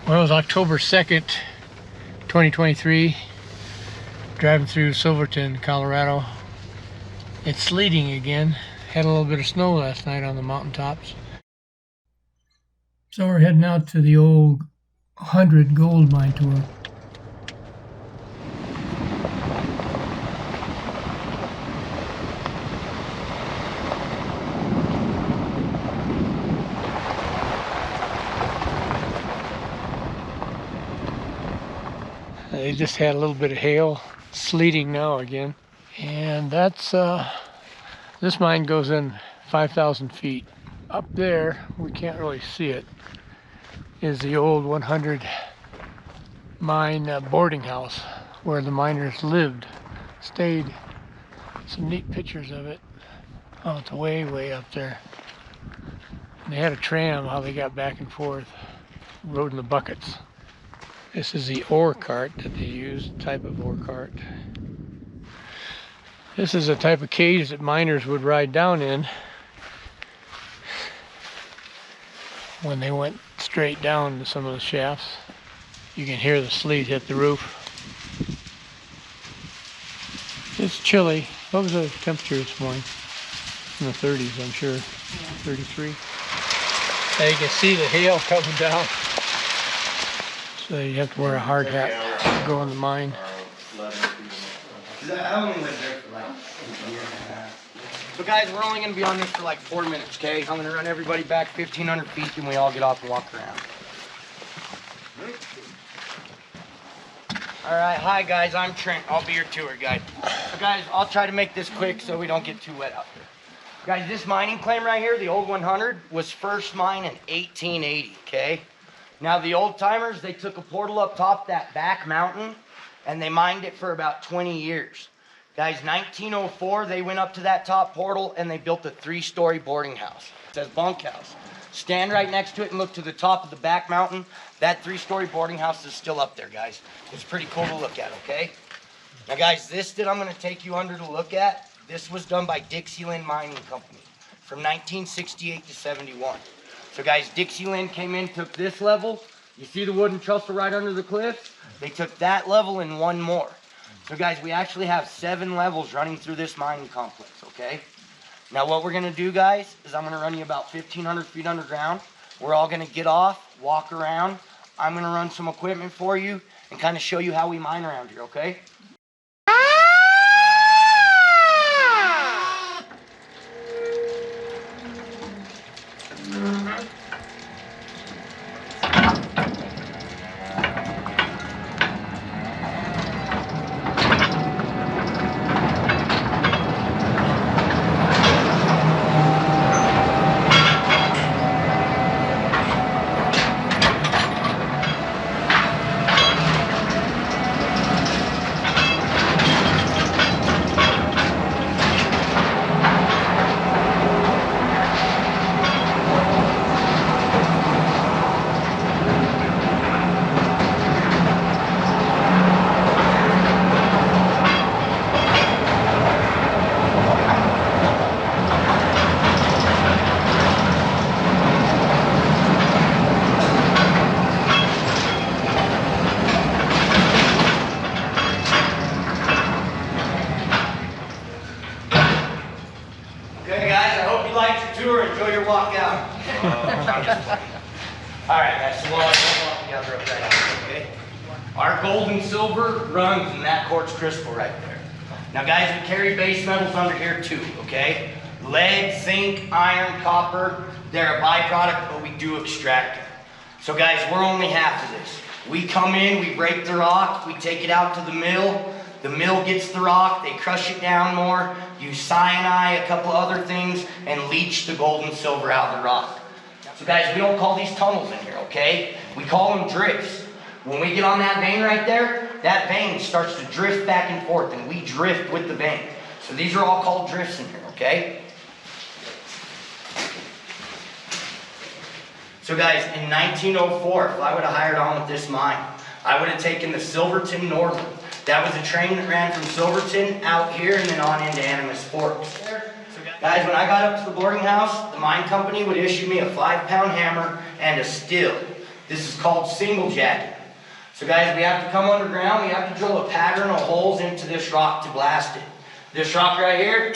Well, it was October 2nd, 2023, driving through Silverton, Colorado. It's sleeting again. Had a little bit of snow last night on the mountaintops. So we're heading out to the old 100 gold mine tour. They just had a little bit of hail, sleeting now again. And that's, this mine goes in 5,000 feet. Up there, we can't really see it, is the old 100 mine boarding house where the miners lived, stayed. Some neat pictures of it. Oh, it's way, way up there. And they had a tram, how they got back and forth, rode in the buckets. This is the ore cart that they used, type of ore cart. This is a type of cage that miners would ride down in when they went straight down to some of the shafts. You can hear the sleet hit the roof. It's chilly. What was the temperature this morning? In the 30s, I'm sure. 33. Now you can see the hail coming down. So you have to wear a hard hat to go in the mine. So guys, we're only going to be on this for like 4 minutes, okay? I'm going to run everybody back 1,500 feet and we all get off and walk around. All right, hi guys, I'm Trent. I'll be your tour guide. So guys, I'll try to make this quick so we don't get too wet out there. Guys, this mining claim right here, the old 100, was first mined in 1880, okay? Now the old timers, they took a portal up top that back mountain and they mined it for about 20 years. Guys, 1904, they went up to that top portal and they built a 3-story boarding house. It says bunkhouse. Stand right next to it and look to the top of the back mountain. That 3-story boarding house is still up there, guys. It's pretty cool to look at, okay? Now guys, this that I'm gonna take you under to look at, this was done by Dixieland Mining Company from 1968 to 71. So guys, Dixieland came in, took this level. You see the wooden trestle right under the cliff? They took that level and one more. So guys, we actually have 7 levels running through this mining complex, okay? Now what we're gonna do, guys, is I'm gonna run you about 1,500 feet underground. We're all gonna get off, walk around. I'm gonna run some equipment for you and kind of show you how we mine around here, okay? Enjoy your walk out. All right, guys, so we'll all walk together up right now, okay? Our gold and silver runs in that quartz crystal right there. Now, guys, we carry base metals under here too, okay? Lead, zinc, iron, copper, they're a byproduct, but we do extract them. So, guys, we're only half of this. We come in, we break the rock, we take it out to the mill. The mill gets the rock, they crush it down more, use cyanide, a couple other things, and leach the gold and silver out of the rock. So guys, we don't call these tunnels in here, okay? We call them drifts. When we get on that vein right there, that vein starts to drift back and forth, and we drift with the vein. So these are all called drifts in here, okay? So guys, in 1904, if I would have hired on with this mine, I would have taken the Silverton Northern. That was a train that ran from Silverton out here and then on into Animas Forks. Guys, when I got up to the boarding house, the mine company would issue me a 5-pound hammer and a still. This is called single jacking. So guys, we have to come underground, we have to drill a pattern of holes into this rock to blast it. This rock right here,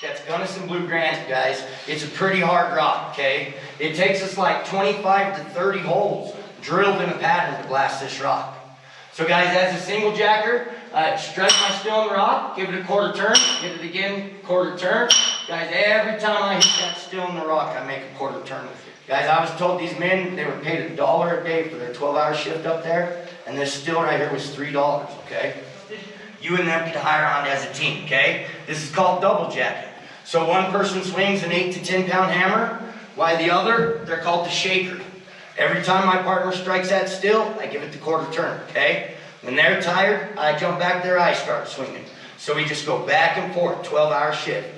that's Gunnison Blue Granite, guys. It's a pretty hard rock, okay? It takes us like 25 to 30 holes drilled in a pattern to blast this rock. So guys, as a single jacker, I stretch my steel in the rock, give it a quarter turn, hit it again, quarter turn. Guys, every time I hit that steel in the rock, I make a quarter turn with it. Guys, I was told these men, they were paid $1 a day for their 12-hour shift up there, and this steel right here was $3, okay? You and them could hire on as a team, okay? This is called double jacking. So one person swings an 8 to 10 pound hammer, while the other, they're called the shaker. Every time my partner strikes that steel, I give it the quarter turn, okay? When they're tired, I jump back there, I start swinging. So we just go back and forth, 12-hour shift.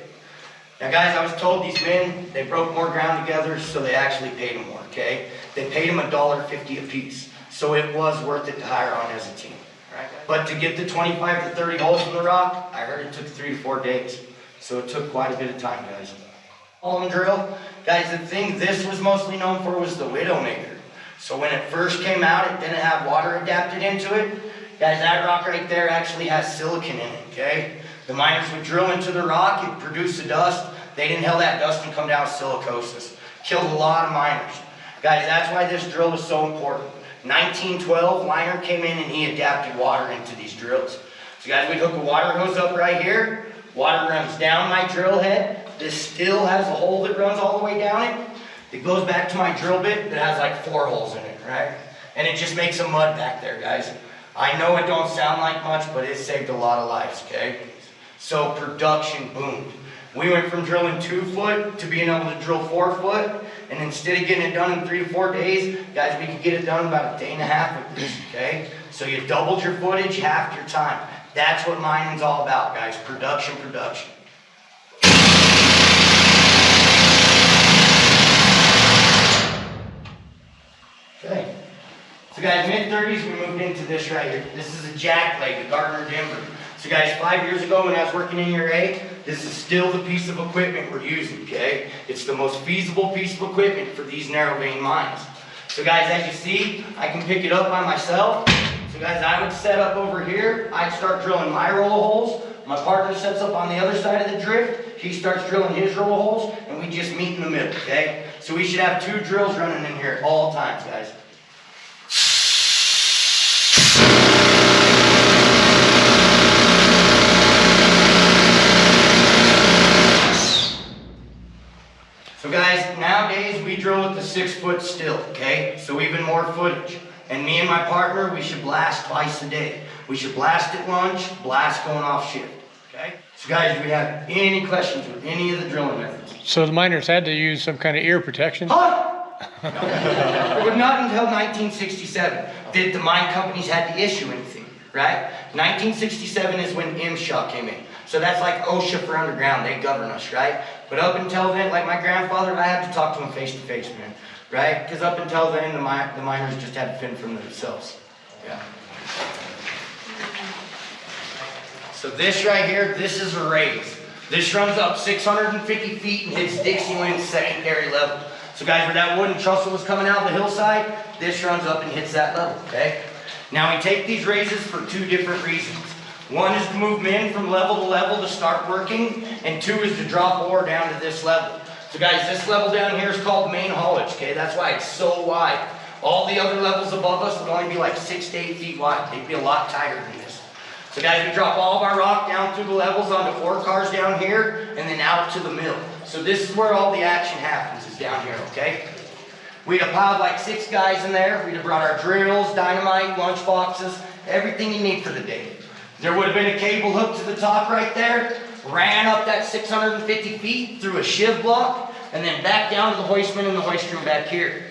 Now guys, I was told these men, they broke more ground together, so they actually paid them more, okay? They paid them $1.50 a piece. So it was worth it to hire on as a team. Right? But to get the 25 to 30 holes in the rock, I heard it took 3 to 4 days. So it took quite a bit of time, guys. Hole drill, guys, the thing this was mostly known for was the Widowmaker. So when it first came out, it didn't have water adapted into it. Guys, that rock right there actually has silicon in it, okay? The miners would drill into the rock, it'd produce the dust. They didn't inhale that dust and come down with silicosis. Killed a lot of miners. Guys, that's why this drill is so important. 1912, liner came in and he adapted water into these drills. So guys, we'd hook a water hose up right here. Water runs down my drill head. This still has a hole that runs all the way down it. It goes back to my drill bit that has like 4 holes in it, right? And it just makes a mud back there, guys. I know it don't sound like much, but it saved a lot of lives, okay? So production boomed. We went from drilling 2 foot to being able to drill 4 foot. And instead of getting it done in 3 to 4 days, guys, we could get it done in about a day and a half with this, okay? So you doubled your footage, half your time. That's what mining's all about, guys. Production, production. Okay. So guys, mid-30s, we moved into this right here. This is a jack leg, a Gardner Denver. So guys, 5 years ago when I was working in your A, this is still the piece of equipment we're using, okay? It's the most feasible piece of equipment for these narrow vein mines. So guys, as you see, I can pick it up by myself. So guys, I would set up over here. I'd start drilling my roll of holes. My partner sets up on the other side of the drift. He starts drilling his roll of holes, and we just meet in the middle, okay? So we should have 2 drills running in here at all times, guys. So guys, nowadays we drill with the 6 foot still, okay? So even more footage. And me and my partner, we should blast twice a day. We should blast at lunch, blast going off shift, okay? So guys, do we have any questions with any of the drilling methods? So the miners had to use some kind of ear protection? Huh? It was not until 1967 that the mine companies had to issue anything, right? 1967 is when MSHA came in. So that's like OSHA for underground, they govern us, right? But up until then, like my grandfather, I had to talk to him face to face, man, right? Because up until then, the miners just had to fend for themselves. Yeah. So this right here, this is a raise. This runs up 650 feet and hits Dixieland's secondary level. So guys, where that wooden trussel was coming out of the hillside, this runs up and hits that level, okay? Now we take these raises for 2 different reasons. 1 is to move men from level to level to start working, and 2 is to drop ore down to this level. So guys, this level down here is called main haulage, okay? That's why it's so wide. All the other levels above us would only be like 6 to 8 feet wide. They'd be a lot tighter than this. So guys, we drop all of our rock down through the levels onto ore cars down here, and then out to the mill. So this is where all the action happens, is down here, okay? We'd have piled like 6 guys in there. We'd have brought our drills, dynamite, lunch boxes, everything you need for the day. There would have been a cable hooked to the top right there, ran up that 650 feet through a shiv block, and then back down to the hoistman and the hoist room back here.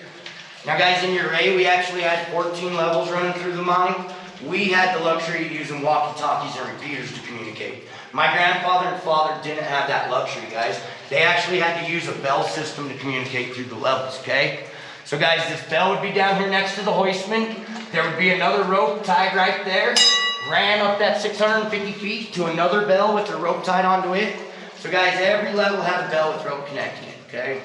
Now guys, in your array, we actually had 14 levels running through the mine. We had the luxury of using walkie-talkies and repeaters to communicate. My grandfather and father didn't have that luxury, guys. They actually had to use a bell system to communicate through the levels, okay? So guys, this bell would be down here next to the hoistman. There would be another rope tied right there. Ran up that 650 feet to another bell with the rope tied onto it. So guys, every level had a bell with rope connecting it, okay?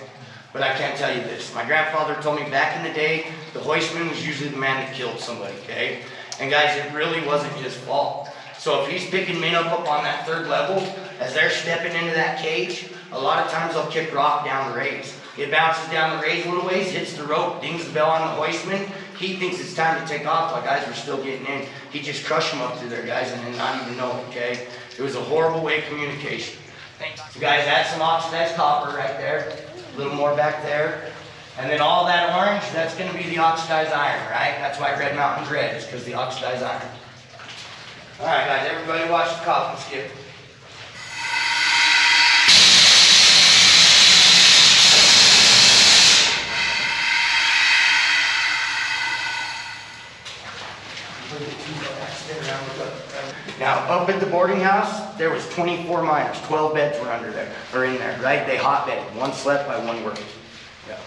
But I can't tell you this. My grandfather told me back in the day, the hoistman was usually the man that killed somebody, okay? And guys, it really wasn't his fault. So if he's picking men up on that third level, as they're stepping into that cage, a lot of times they'll kick rock down the raise. It bounces down the raise a little ways, hits the rope, dings the bell on the hoistman. He thinks it's time to take off while guys are still getting in. He just crushed them up through there, guys, and then not even know it, okay? It was a horrible way of communication. So guys, that's some oxidized copper right there. A little more back there. And then all that orange, that's gonna be the oxidized iron, right? That's why Red Mountain's red, is because the oxidized iron. All right, guys, everybody watch the coffin skip. Now, up at the boarding house, there was 24 miners. 12 beds were under there, or in there, right? They hot bedded. One slept by one worked. Yeah.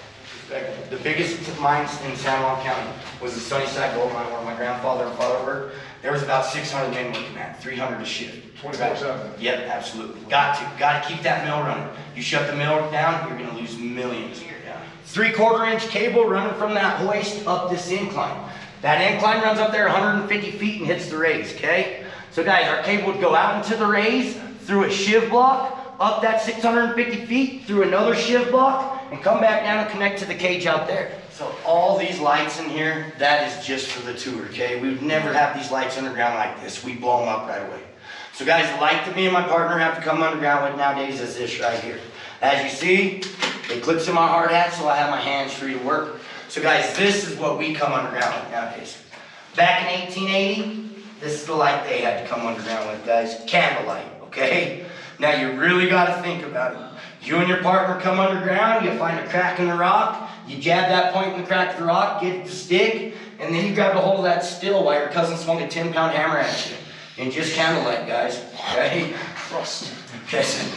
The biggest mines in San Juan County was the Sunnyside Gold Mine, where my grandfather and father worked. There was about 600 men working at, 300 a shift. 24/7. Yep, absolutely. Got to keep that mill running. You shut the mill down, you're gonna lose millions. Yeah. 3/4 inch cable running from that hoist up this incline. That incline runs up there 150 feet and hits the raise, okay? So guys, our cable would go out into the raise, through a shiv block, up that 650 feet, through another shiv block, and come back down and connect to the cage out there. So all these lights in here, that is just for the tour, okay? We would never have these lights underground like this. We blow them up right away. So guys, the light that me and my partner have to come underground with nowadays is this right here. As you see, it clips in my hard hat so I have my hands free to work. So guys, this is what we come underground with nowadays. Back in 1880, this is the light they had to come underground with, guys. Candlelight, okay? Now you really gotta think about it. You and your partner come underground, you find a crack in the rock, you jab that point in the crack of the rock, get it to stick, and then you grab a hold of that still while your cousin swung a 10-pound hammer at you. And just candlelight, guys, okay? Yes.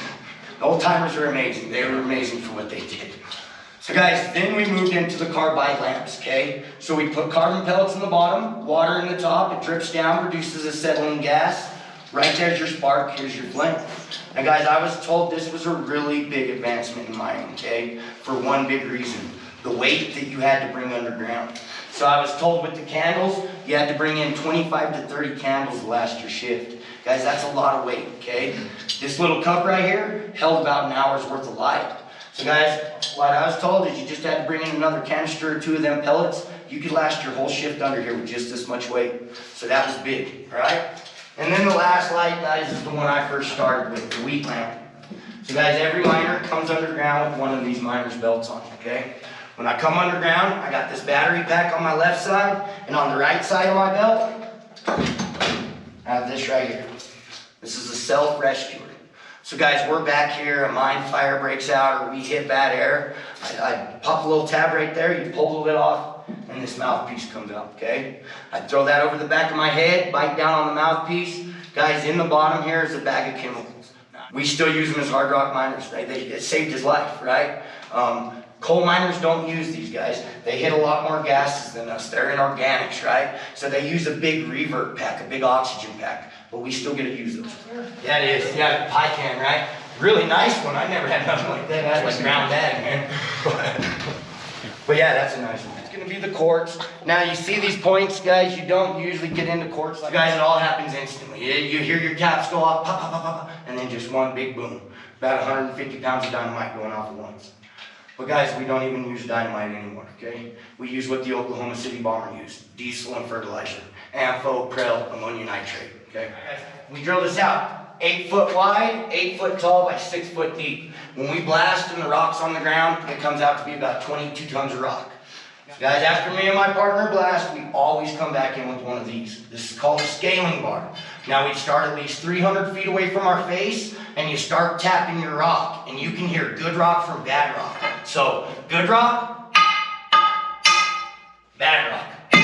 Old timers were amazing. They were amazing for what they did. So guys, then we moved into the carbide lamps, okay? So we put carbon pellets in the bottom, water in the top, it drips down, produces acetylene gas. Right there's your spark, here's your flame. Now guys, I was told this was a really big advancement in mining, okay? For one big reason, the weight that you had to bring underground. So I was told with the candles, you had to bring in 25 to 30 candles to last your shift. Guys, that's a lot of weight, okay? This little cup right here held about an hour's worth of light. So guys, what I was told is you just had to bring in another canister or two of them pellets. You could last your whole shift under here with just this much weight. So that was big, all right? And then the last light, guys, is the one I first started with, the wheat lamp. So guys, every miner comes underground with one of these miner's belts on, okay? When I come underground, I got this battery pack on my left side, and on the right side of my belt, I have this right here. This is a self-rescuer. So guys, we're back here, a mine fire breaks out, or we hit bad air. I pop a little tab right there, you pull the lid off, and this mouthpiece comes out, okay? I throw that over the back of my head, bite down on the mouthpiece. Guys, in the bottom here is a bag of chemicals. We still use them as hard rock miners, right? It saved his life, right? Coal miners don't use these guys. They hit a lot more gases than us. They're in organics, right? So they use a big revert pack, a big oxygen pack, but we still get to use those. Yeah, it is. Yeah, pie can, right? Really nice one. I never had nothing like that. I had like ground bag, man. But yeah, that's a nice one. It's gonna be the quartz. Now you see these points, guys, you don't usually get into quartz. Guys, it all happens instantly. You hear your caps go off, pop, pop, pop, pop, and then just one big boom. About 150 pounds of dynamite going off at once. But guys, we don't even use dynamite anymore, okay? We use what the Oklahoma City bomber used, diesel and fertilizer, AMPHO, Prel, ammonium nitrate, okay? We drill this out, 8 foot wide, 8 foot tall by 6 foot deep. When we blast and the rock's on the ground, it comes out to be about 22 tons of rock. Guys, after me and my partner blast, we always come back in with one of these. This is called a scaling bar. Now we start at least 300 feet away from our face, and you start tapping your rock, and you can hear good rock from bad rock. So, good rock, bad rock.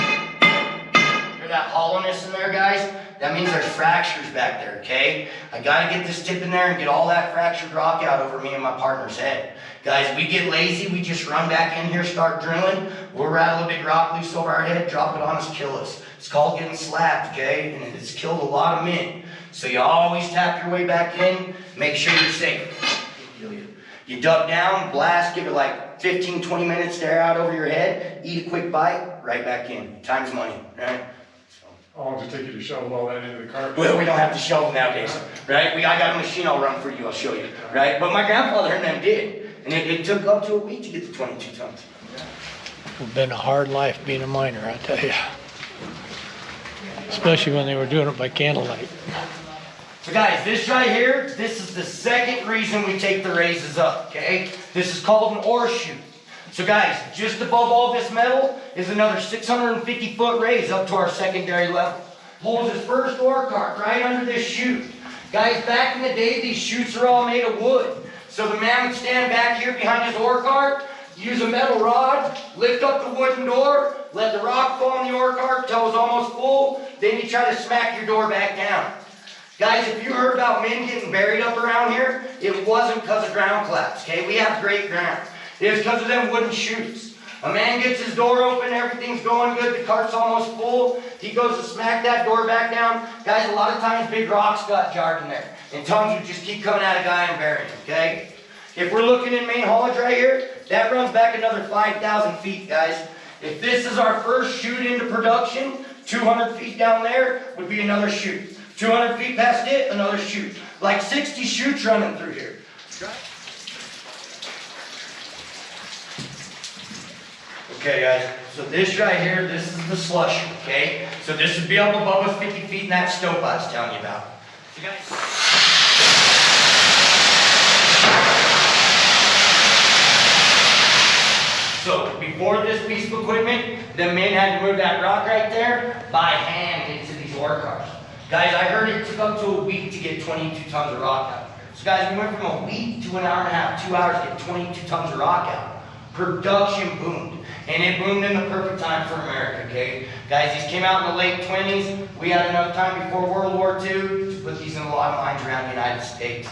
Hear that hollowness in there, guys? That means there's fractures back there, okay? I gotta get this tip in there and get all that fractured rock out over me and my partner's head. Guys, we get lazy, we just run back in here, start drilling, we'll rattle a big rock loose over our head, drop it on us, kill us. It's called getting slapped, okay? And it's killed a lot of men. So you always tap your way back in, make sure you're safe. You duck down, blast, give it like 15, 20 minutes to air out over your head, eat a quick bite, right back in. Time's money, right? How long does it take you to shovel all that into the carpet? Well, we don't have to shovel navadays, right? I got a machine I'll run for you, I'll show you, right? But my grandfather and them did. And it took up to a week to get to 22 tons. It's been a hard life being a miner, I tell you. Especially when they were doing it by candlelight. So guys, this right here, this is the second reason we take the raises up, okay? This is called an ore chute. So guys, just above all this metal is another 650-foot raise up to our secondary level. Holds his first ore cart right under this chute. Guys, back in the day, these chutes are all made of wood. So the man would stand back here behind his ore cart, use a metal rod, lift up the wooden door, let the rock fall in the ore cart till it was almost full, then you try to smack your door back down. Guys, if you heard about men getting buried up around here, it wasn't because of ground collapse, okay? We have great ground. It was because of them wooden chutes. A man gets his door open, everything's going good, the cart's almost full. He goes to smack that door back down. Guys, a lot of times big rocks got jarred in there. And tons would just keep coming at a guy and burying him, okay? If we're looking in main haulage right here, that runs back another 5,000 feet, guys. If this is our first chute into production, 200 feet down there would be another chute. 200 feet past it, another chute. Like 60 chutes running through here. Okay guys, so this right here, this is the slusher, okay? So this would be up above us 50 feet in that stope I was telling you about. So guys, so before this piece of equipment, the men had to move that rock right there by hand into these ore cars. Guys, I heard it took up to a week to get 22 tons of rock out. So guys, we went from a week to an hour and a half, 2 hours to get 22 tons of rock out. Production boomed. And it boomed in the perfect time for America, okay? Guys, these came out in the late 20s. We had enough time before World War II to put these in a lot of mines around the United States.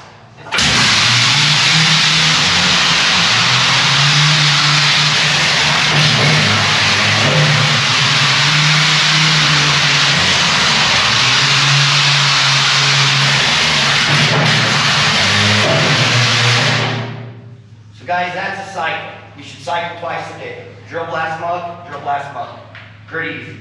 So guys, that's a cycle. You should cycle twice a day. Drill blast mug, drill blast mug. Pretty easy.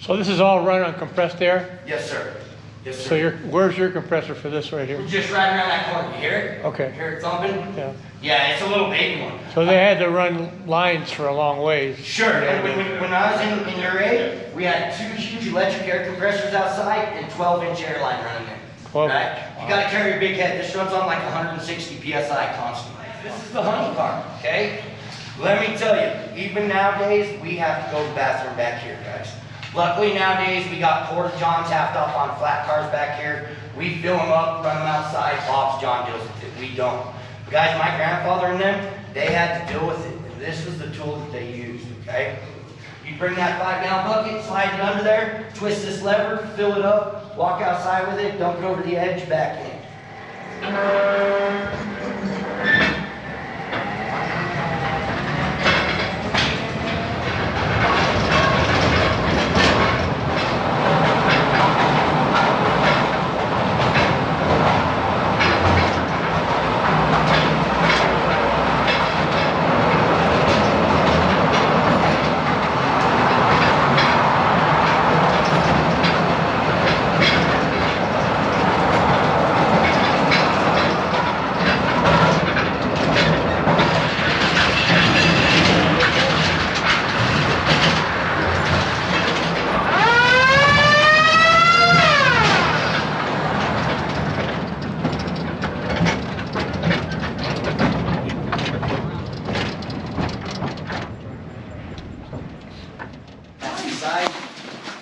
So this is all run on compressed air? Yes, sir. Yes, sir. So where's your compressor for this right here? Just right around that corner. You hear it? Okay. Hear it thumping? Yeah. Yeah, it's a little baby one. So they had to run lines for a long ways. Sure. And when I was in your age, we had 2 huge electric air compressors outside and 12-inch air line running there. 12. Right? You got to carry a big head. This runs on like 160 psi constantly. This is the honey car, okay? Let me tell you, even nowadays, we have to go to the bathroom back here, guys. Luckily nowadays, we got porta johns halved up on flat cars back here. We fill them up, run them outside, Bob's John deals with it. We don't. But guys, my grandfather and them, they had to deal with it. And this was the tool that they used, okay? You bring that 5-gallon bucket, slide it under there, twist this lever, fill it up, walk outside with it, dump it over the edge, back in.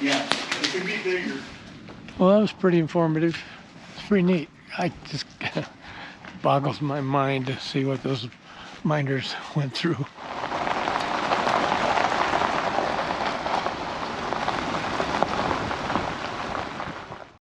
Yeah, it could be bigger. Well, that was pretty informative. It's pretty neat. I just boggles my mind to see what those miners went through.